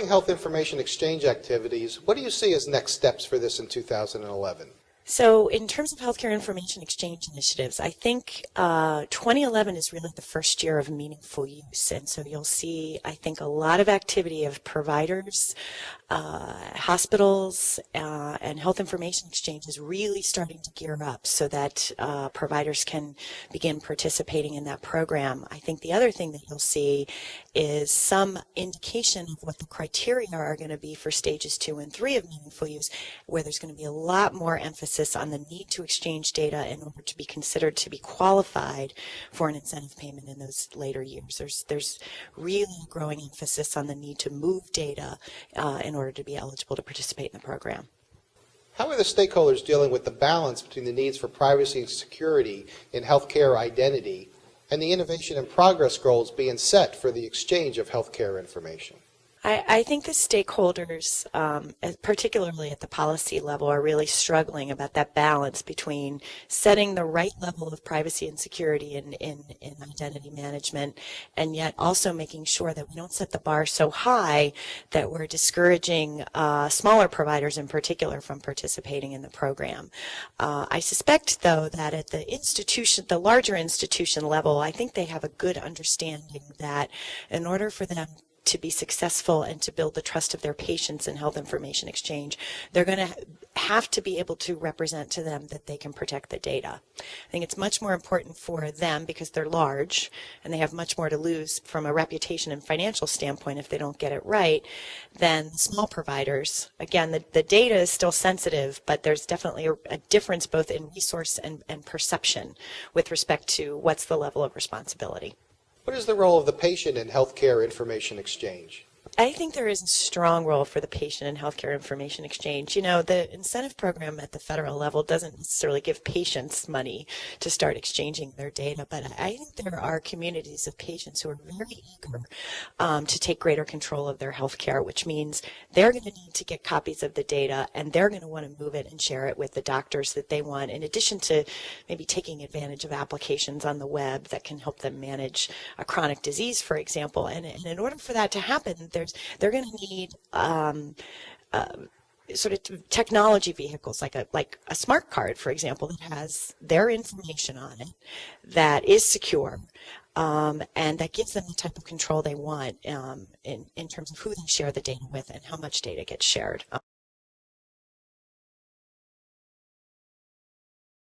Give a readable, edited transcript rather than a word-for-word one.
Regarding health information exchange activities, what do you see as next steps for this in 2011? So in terms of healthcare information exchange initiatives, I think 2011 is really the first year of meaningful use. And so you'll see, I think, a lot of activity of providers, hospitals, and health information exchanges really starting to gear up so that providers can begin participating in that program. I think the other thing that you'll see is some indication of what the criteria are going to be for stages 2 and 3 of meaningful use, where there's going to be a lot more emphasis on the need to exchange data in order to be considered to be qualified for an incentive payment in those later years. There's really a growing emphasis on the need to move data in order to be eligible to participate in the program. How are the stakeholders dealing with the balance between the needs for privacy and security in healthcare identity and the innovation and progress goals being set for the exchange of healthcare information? I think the stakeholders, particularly at the policy level, are really struggling about that balance between setting the right level of privacy and security in identity management, and yet also making sure that we don't set the bar so high that we're discouraging smaller providers in particular from participating in the program. I suspect, though, that at the larger institution level, I think they have a good understanding that in order for them to be successful and to build the trust of their patients in health information exchange, they're going to have to be able to represent to them that they can protect the data. I think it's much more important for them because they're large and they have much more to lose from a reputation and financial standpoint if they don't get it right than small providers. Again, the data is still sensitive, but there's definitely a difference both in resource and perception with respect to what's the level of responsibility. What is the role of the patient in healthcare information exchange? I think there is a strong role for the patient in healthcare information exchange. You know, the incentive program at the federal level doesn't necessarily give patients money to start exchanging their data, but I think there are communities of patients who are very eager to take greater control of their healthcare, which means they're going to need to get copies of the data and they're going to want to move it and share it with the doctors that they want, in addition to maybe taking advantage of applications on the web that can help them manage a chronic disease, for example. And in order for that to happen, they're going to need sort of technology vehicles like a smart card, for example, that has their information on it, that is secure, and that gives them the type of control they want in terms of who they share the data with and how much data gets shared.